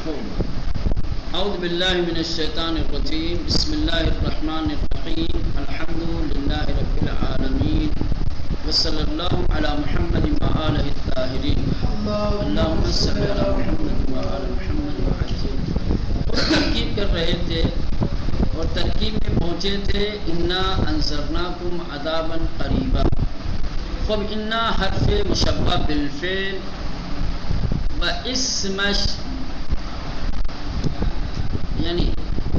اعوذ باللہ من الشیطان الرجیم بسم اللہ الرحمن الرحیم الحمد للہ رب العالمین وصلی اللہ علی محمد وآلہ الطاہرین اللہم صل علی محمد وآل محمد وعجل. ترکیب کر رہے تھے اور ترکیب میں پہنچے تھے انا انذرناکم عذابا قریبا. خب انا حرف مشبہ بالفعل و اسمش، یعنی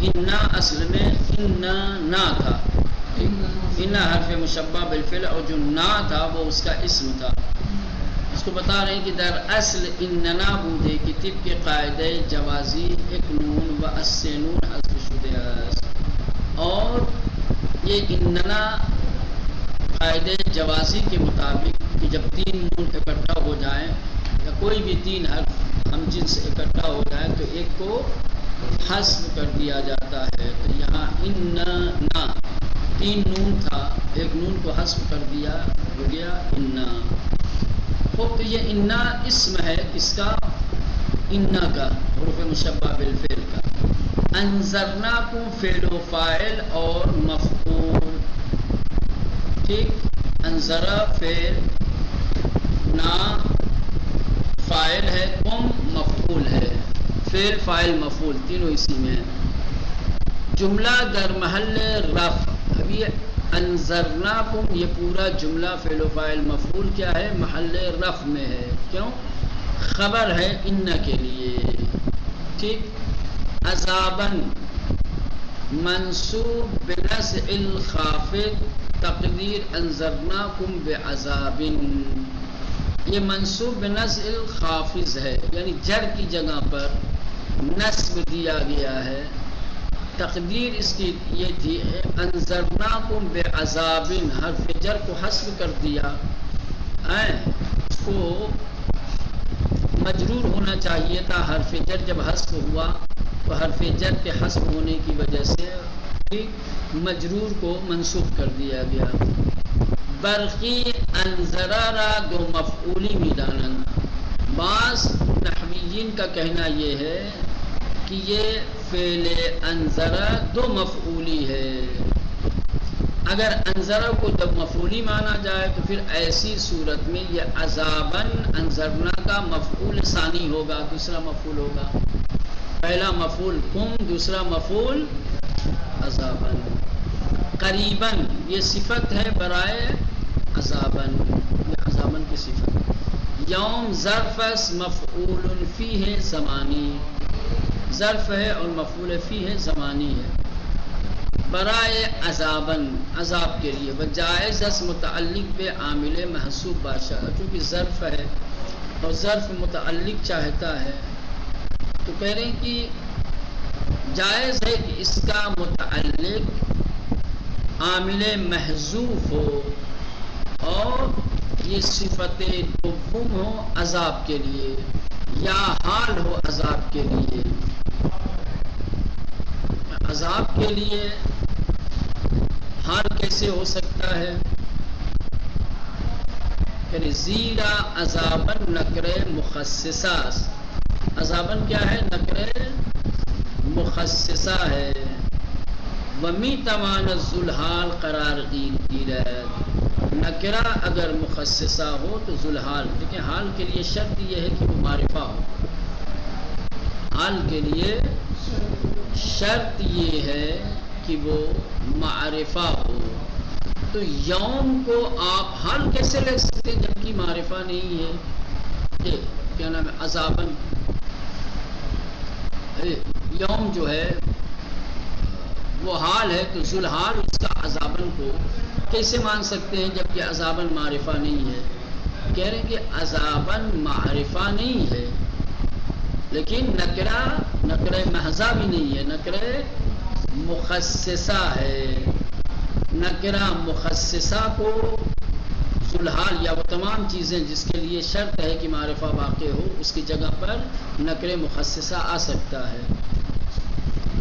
انا اصل میں انا تھا، انا حرف مشبہ بالفعل اور جو نا تھا وہ اس کا اسم تھا. اس کو بتا رہے ہیں کہ در اصل اننا بودے کی طب کے قاعدہ جوازی ایک نون و اسنون حذف شدہ است، اور یہ اننا قاعدہ جوازی کے مطابق کہ جب تین نون اکٹھا ہو جائیں یا کوئی بھی تین حرف ہم جنس اکٹھا ہو جائے تو ایک کو حذف کر دیا جاتا ہے. تو یہاں اننا تین نون تھا، ایک نون کو حذف کر دیا، ہو گیا انا. تو یہ انا اسم ہے کس کا؟ انا کا، حروف مشبہ بالفعل کا. انذرناکم فعل و فاعل اور مفعول. ٹھیک، انذرا فعل، نا فاعل ہے، کم مفعول ہے. فعل فاعل مفعول تینوں اسی میں ہیں. جملہ در محل رفع. اب یہ انذرناکم یہ پورا جملہ فعل و فاعل مفعول کیا ہے؟ محل رفع میں ہے. کیوں؟ خبر ہے ان کے لیے. ٹھیک. عذاباً منصوب بنصب الخافض، تقدیر انذرناکم بعذاب. یہ منصوب بنصب الخافض ہے، یعنی جر کی جگہ پر نصب دیا گیا ہے. تقدیر اس کی یہ تھی انذرناکم بعذاب، حرف جر کو حذف کر دیا. اس کو مجرور ہونا چاہیے تھا. حرف جر جب حذف ہوا تو حرف جر کے حذف ہونے کی وجہ سے مجرور کو منصوب کر دیا گیا. برقی انذرارا دو مفعولی میدانن. بعض نحویین کا کہنا یہ ہے کہ یہ فعل انذرا دو مفعولی ہے. اگر انذرا کو دو مفعولی مانا جائے تو پھر ایسی صورت میں یہ عذاباً انذرنا کا مفعول ثانی ہوگا، دوسرا مفعول ہوگا. پہلا مفعول کم، دوسرا مفعول عذاباً. قریباً یہ صفت ہے برائے عذاباً، یہ عذاباً کی صفت. یوم ظرف مفعول فیہ زمانی، ظرف ہے اور مفعول فیہ زمانی ہے. برائے عذاباً عذاب کے لیے. وجائز اس متعلق پہ عامل محسوب بادشاہ، چونکہ ظرف ہے اور ظرف متعلق چاہتا ہے تو کہہ رہے ہیں کہ جائز ہے کہ اس کا متعلق عامل محذوف ہو اور یہ صفت دوم ہو عذاب کے لیے، یا حال ہو عذاب کے لیے. عذاب کے لیے حال کیسے ہو سکتا ہے؟ یعنی زیرا عذاباً نکرے مخصصہ. عذاباً کیا ہے؟ نکرے مخصصہ ہے. ومی تمان ذوالحال قرار قیل ہے. نکرہ اگر مخصصہ ہو تو ذوالحال، لیکن حال کے لیے شرط یہ ہے کہ وہ معرفہ ہو. حال کے لیے شرط یہ ہے کہ وہ معرفہ ہو. تو یوم کو آپ حال کیسے لکھ سکتے ہیں جبکہ معرفہ نہیں ہے؟ کیا نام ہے؟ عذاباً. یوم جو ہے وہ حال ہے تو ذوالحال اس کا عذاباً کو کیسے مان سکتے ہیں جبکہ عذاباً معرفہ نہیں ہے؟ کہہ رہے ہیں کہ عذاباً معرفہ نہیں ہے لیکن نکرہ محضہ بھی نہیں ہے، نکرہ مخصصہ ہے. نکرہ مخصصہ کو ذوالحال یا وہ تمام چیزیں جس کے لیے شرط ہے کہ معرفہ واقع ہو اس کی جگہ پر نکرہ مخصصہ آ سکتا ہے.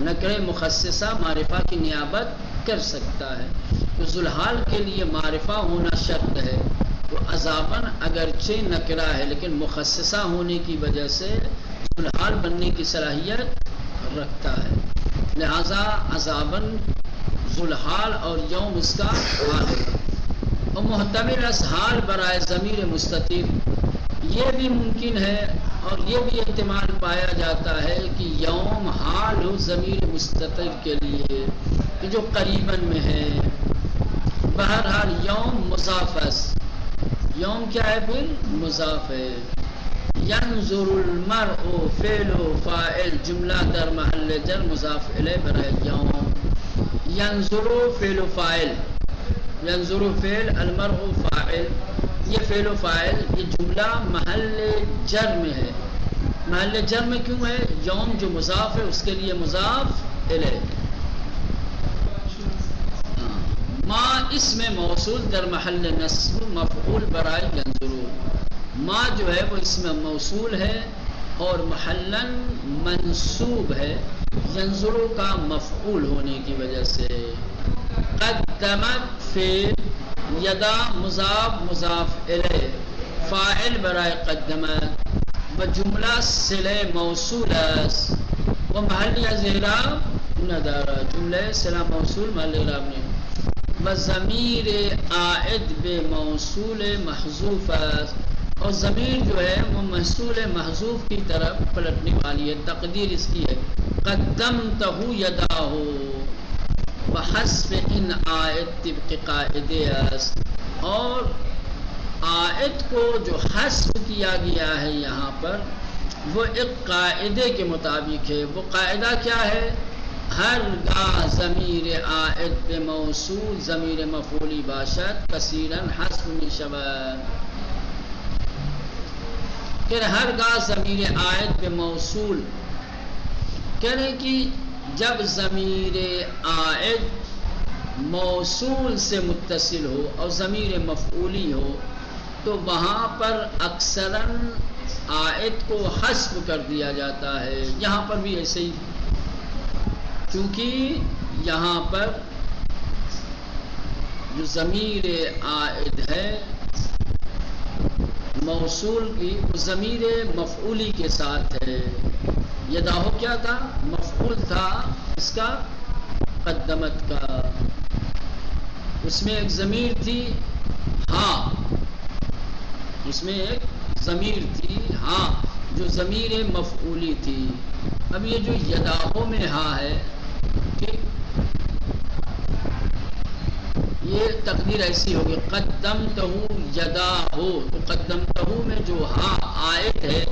نکرہ مخصصہ معرفہ کی نیابت کر سکتا ہے. تو ذوالحال کے لیے معرفہ ہونا شرط ہے. تو عذاباً اگرچہ نکرہ ہے لیکن مخصصہ ہونے کی وجہ سے ذوالحال بننے کی صلاحیت رکھتا ہے، لہذا عذاباً ذوالحال اور یوم اس کا حال ہے۔ اور محتمل حال برائے ضمیر مستتر، یہ بھی ممکن ہے اور یہ بھی احتمال پایا جاتا ہے کہ یوم حال ہو ضمیر مستتر کے لیے کہ جو قریباً میں ہے۔ بہرحال یوم مضاف است، یوم کیا ہے پھر مضاف ہے۔ ینظر المرء فعل و فاعل جملہ در محل جر مضاف الیہ برائے یوم۔ ینظر فعل و فاعل، ینظر فعل المرء فاعل، یہ فعل و فاعل یہ جملہ محل جر میں ہے۔ محل جر میں کیوں ہے؟ یوم جو مضاف ہے اس کے لیے مضاف الیہ۔ ما اسم موصول در محل نصب مفعول برائے ینظرو، ما جو ہے وہ اسم موصول ہے اور محلاً منصوب ہے ینظرو کا مفعول ہونے کی وجہ سے۔ قدمت فعل، یدا مضاف مضاف الیہ، فاعل برائے قدمت و جملہ صلہ موصول است و محل اعراب ندارہ، جملہ صلہ موصول محل اعراب نہیں و ضمیر عائد بے موصول محذوف است، اور ضمیر جو ہے وہ محصول محذوف کی طرف پلٹنے والی ہے۔ تقدیر اس کی ہے قدمتہ یداہ بحسب ان عائد طبق قاعدے است، اور عائد کو جو حذف کیا گیا ہے یہاں پر وہ ایک قاعدے کے مطابق ہے۔ وہ قاعدہ کیا ہے؟ ہرگاہ ضمیر عائد بے موصول ضمیر مفعولی باشد کثیراً حذف می شود، کہ ہرگاہ ضمیر عائد بے موصول، کہنے کہ جب ضمیر عائد موصول سے متصل ہو اور ضمیر مفعولی ہو تو وہاں پر اکثراً عائد کو حذف کر دیا جاتا ہے۔ یہاں پر بھی ایسے ہی، کیونکہ یہاں پر جو ضمیر عائد ہے موصول کی، وہ ضمیر مفعولی کے ساتھ ہے۔ یداہو کیا تھا؟ مفعول تھا اس کا قدمت کا، اس میں ایک ضمیر تھی ہاں، اس میں ایک ضمیر تھی ہاں جو ضمیر مفعولی تھی۔ اب یہ جو یداہو میں ہاں ہے، ٹھیک، یہ تقدیر ایسی ہوگی قدمتہ یداہو، تو قدمتہ میں جو ہاں عائد ہے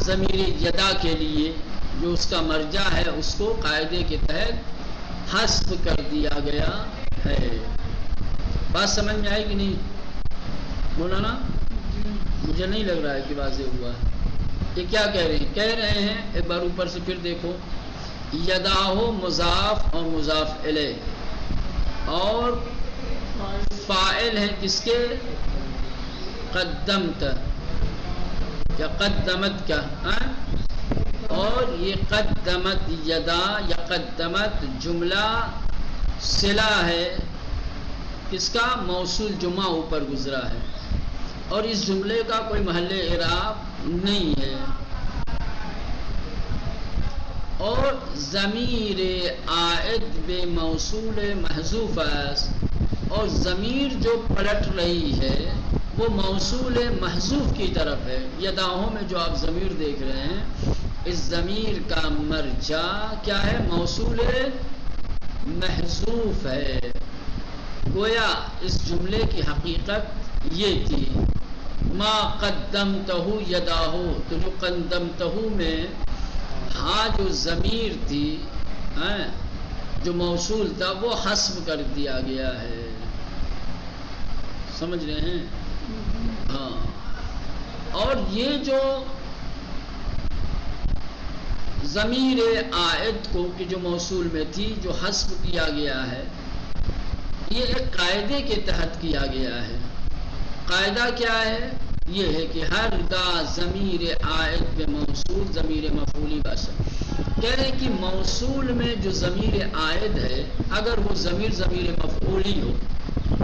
ضمیر یدا کے لیے جو اس کا مرجع ہے اس کو قاعدے کے تحت حذف کر دیا گیا ہے۔ بات سمجھ میں آئے کہ نہیں؟ بولا نا، مجھے نہیں لگ رہا ہے کہ واضح ہوا ہے۔ یہ کیا کہہ رہے ہیں؟ کہہ رہے ہیں ایک بار اوپر سے پھر دیکھو، یداہو مضاف اور مضاف الیہ اور فاعل ہے کس کے؟ قدمت یا قدمت کا، اور یہ قدمت یدا یا قدمت جملہ صلہ ہے کس کا؟ موصول جمعہ اوپر گزرا ہے، اور اس جملے کا کوئی محل اعراب نہیں ہے، اور ضمیر عائد بے موصول محذوف است، اور ضمیر جو پلٹ رہی ہے وہ موصول محذوف کی طرف ہے۔ یداہوں میں جو آپ ضمیر دیکھ رہے ہیں اس ضمیر کا مرجع کیا ہے؟ موصول محذوف ہے۔ گویا اس جملے کی حقیقت یہ تھی ما قدمتہ یداہو، تو جو قدمتہ میں ہاں جو ضمیر تھی جو موصول تھا وہ حذف کر دیا گیا ہے۔ سمجھ رہے ہیں؟ ہاں، اور یہ جو ضمیر عائد کو کہ جو موصول میں تھی جو حذف کیا گیا ہے یہ ایک قاعدے کے تحت کیا گیا ہے۔ قاعدہ کیا ہے؟ یہ ہے کہ ہرگاہ ضمیر عائد بے موصول ضمیر مفعولی باشد، کہہ رہے کہ موصول میں جو ضمیر عائد ہے اگر وہ ضمیر ضمیر مفعولی ہو،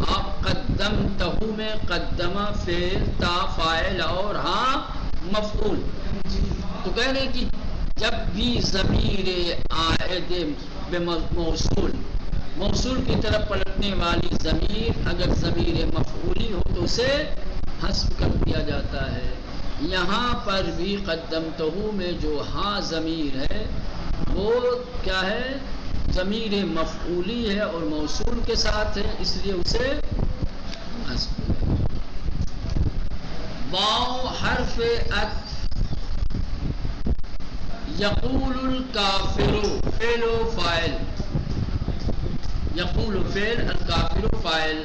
آپ قدمتہ میں قدمہ فعل تا فاعل اور ہاں مفعول، تو کہہ رہے کہ جب بھی ضمیر عائد موصول کی طرف پلٹنے والی ضمیر اگر ضمیر مفعولی ہو تو اسے حذف کر دیا جاتا ہے. یہاں پر بھی قدمتہ میں جو ہاں ضمیر ہے وہ کیا ہے؟ ضمیر مفعولی ہے اور موصول کے ساتھ ہے، اس لیے اسے حذف کیا. واو حرف عطف. یقول الکافر فعل و فاعل. یقول فعل، الکافر فاعل.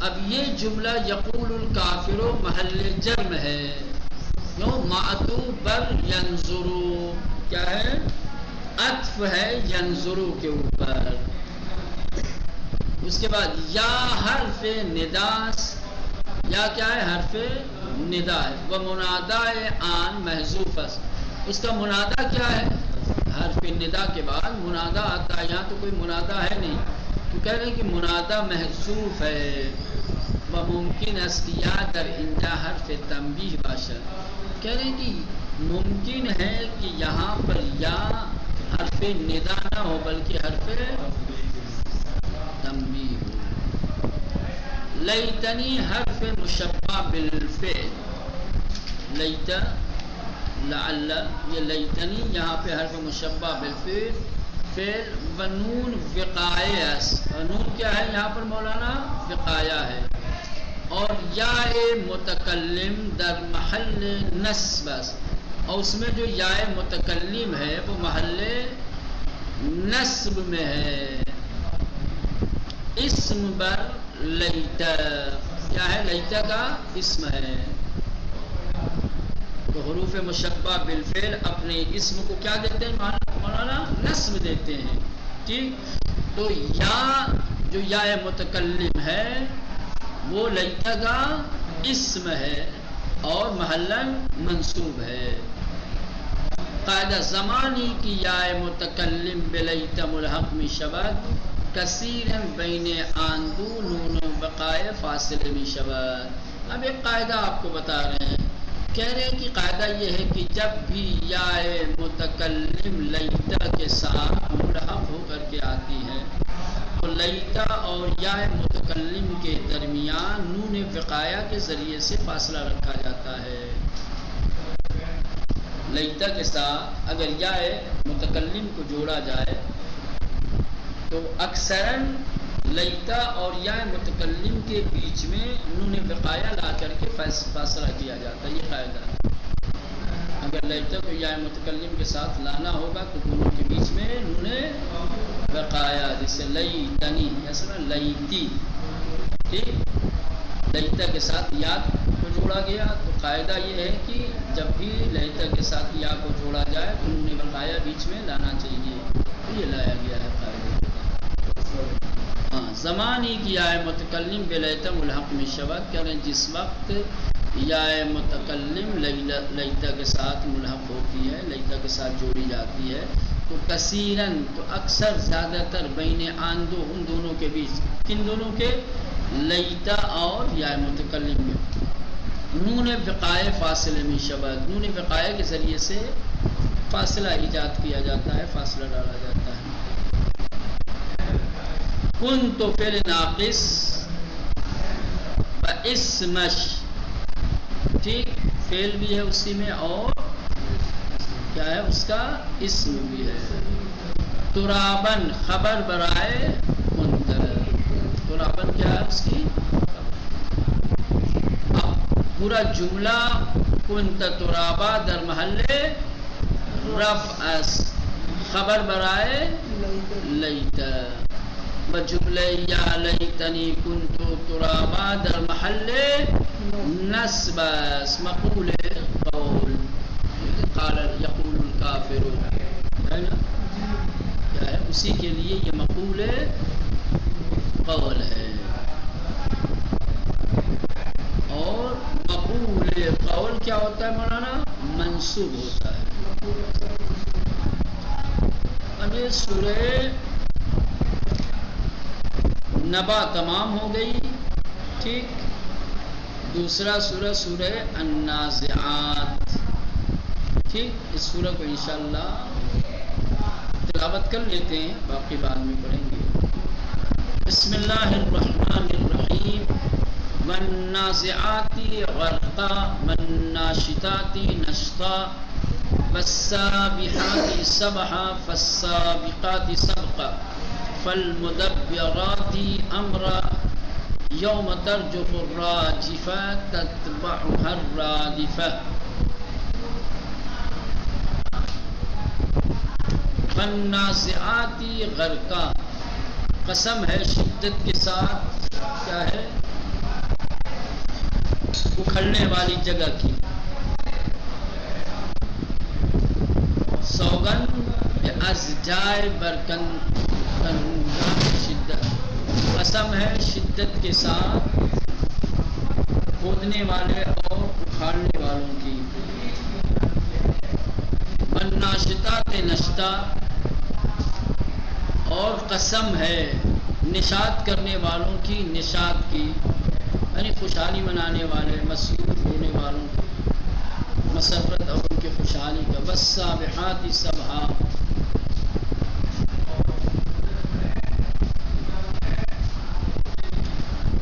اب یہ جملہ یقول الکافر محل جرم ہے، کیوں؟ معطوف بر ینظرو، کیا ہے؟ عطف ہے ینظرو کے اوپر. اس کے بعد یا حرف نداس، یا کیا ہے؟ حرف ندا ہے. وہ منادا آن محذوف. اس کا منادا کیا ہے؟ حرف ندا کے بعد منادا آتا ہے. یہاں تو کوئی منادا ہے نہیں تو کہہ رہے ہیں کہ منادا محذوف ہے. وممکن است یا در اینجا حرف تنبیہ باشد. کہہ رہے ہیں کہ ممکن ہے کہ یہاں پر یا حرف ندا نہ ہو بلکہ حرف تنبیہ ہو. لیتنی حرف مشبہ بالفعل. لیت، لعل، یہ لیتنی یہاں پہ حرف مشبہ بالفعل فعل. ونون وقایہ. نون کیا ہے یہاں پر مولانا؟ وقایہ ہے. اور یا متکلم در محل نصب. اور اس میں جو یا متکلم ہے وہ محل نصب میں ہے. اسم بر لیتا، کیا ہے؟ لیتا کا اسم ہے. تو حروف مشبہ بالفعل اپنے اسم کو کیا دیتے ہیں مولانا؟ نصب دیتے ہیں. ٹھیک، تو یا جو یا متکلم ہے وہ لیتا کا اسم ہے اور محلن منصوب ہے. قاعدہ زمانی کی یا متکلم بلیتا ملحق میں شبد کثیر بین آندو نون بقائے فاصل میں شبد. اب ایک قاعدہ آپ کو بتا رہے ہیں، کہہ رہے ہیں کہ قاعدہ یہ ہے کہ جب بھی یا متکلم لیتا کے ساتھ ملحق ہو کر کے آتی ہے تو لیتا اور یا متکلم کے درمیان نون وقایہ کے ذریعے سے فاصلہ رکھا جاتا ہے. لیتا کے ساتھ اگر یا متکلم کو جوڑا جائے تو اکثراً لیتا اور یا متکلم کے بیچ میں نون وقایہ لا کر کے فاصلہ کیا جاتا ہے. یہ قاعدہ ہے. اگر لیتا کو یا متکلم کے ساتھ لانا ہوگا تو دونوں کے بیچ میں نون وقایہ، جیسے لیتنی اصلا لیتی. ٹھیک، لیتا کے ساتھ یا کو جوڑا گیا تو قاعدہ یہ ہے کہ جب بھی لیتا کے ساتھ یا کو جوڑا جائے تو نون وقایہ بیچ میں لانا چاہیے. یہ لایا گیا ہے قاعدہ. ہاں، زمانی کی یا متکلم بلیتا ملحق میں شبد کریں جس وقت یا متکلم لیتا کے ساتھ ملحق ہوتی ہے، لیتا کے ساتھ جوڑی جاتی ہے تو کثیراً، تو اکثر، زیادہ تر بین آندو، ان دونوں کے بیچ. کن دونوں کے؟ لیتا اور یا متکلم میں نون وقایہ فاصلے میں شبد. نون وقایہ کے ذریعے سے فاصلہ ایجاد کیا جاتا ہے، فاصلہ ڈالا جاتا ہے. کن تو فعل ناقص و اسمش. ٹھیک، فعل بھی ہے اسی میں اور کیا ہے اس کا اسم بھی ہے. ترابن خبر برائے کنت. ترابن کیا ہے اس کی؟ اب پورا جملہ کنت ترابا در محل رفع خبر برائے لیتا. بجملہ یا لیتنی کنت ترابا در محل نصب مقول قول. قال یقول الکافر ہے نا، کیا ہے؟ اسی کے لیے یہ مقول قول ہے. اور مقول قول کیا ہوتا ہے مولانا؟ منصوب ہوتا ہے. اب یہ سورہ نبا تمام ہو گئی. ٹھیک، دوسرا سورہ سورہ النازعات. ٹھیک، اس سورہ کو انشاءاللہ تلاوت کر لیتے ہیں، باقی بعد میں پڑھیں گے۔ بسم اللہ الرحمن الرحیم۔ والنازعات غرقا والناشطات نشطا والسابحات سبحا فالسابقات سبقا فالمدبرات امرا یوم ترجف الراجفہ تتبعها الرادفہ۔ والنازعات غرقا، قسم ہے شدت کے ساتھ کیا ہے، اکھڑنے والی جگہ کی، سوگند از جائے برکن شدت، قسم ہے شدت کے ساتھ کودنے والے اور اکھاڑنے والوں کی۔ والناشطات نشطا، اور قسم ہے نشاط کرنے والوں کی، نشاط کی یعنی خوشحالی منانے والے، مسرور ہونے والوں کی مسرت اور ان کی خوشحالی کا۔ والسابحات سبحا،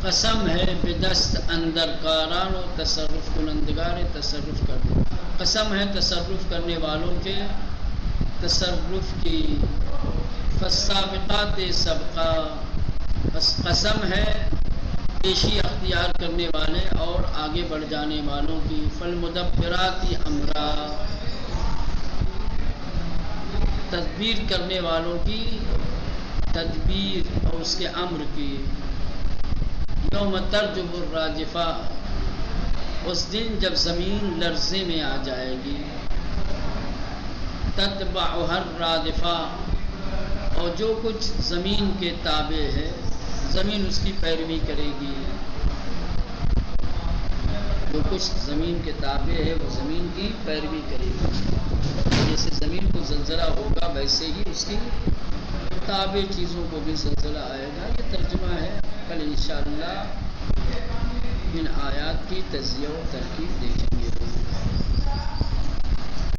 قسم ہے بدست اندر کاران و تصرف کنندگار تصرف کرنے، قسم ہے تصرف کرنے والوں کے تصرف کی۔ فالسابقات سبقا، قسم ہے پیشی اختیار کرنے والے اور آگے بڑھ جانے والوں کی۔ فالمدبرات امرا، تدبیر کرنے والوں کی تدبیر اور اس کے امر کی۔ یوم ترجف الراجفہ، اس دن جب زمین لرزے میں آ جائے گی۔ تتبعها الرادفہ، اور جو کچھ زمین کے تابع ہے زمین اس کی پیروی کرے گی، جو کچھ زمین کے تابع ہے وہ زمین کی پیروی کرے گی۔ جیسے زمین کو زلزلہ ہوگا ویسے ہی اس کی تابع چیزوں کو بھی زلزلہ آئے گا۔ یہ ترجمہ ہے، کل انشاءاللہ ان آیات کی تجزیہ و ترکیب دیکھیں گے۔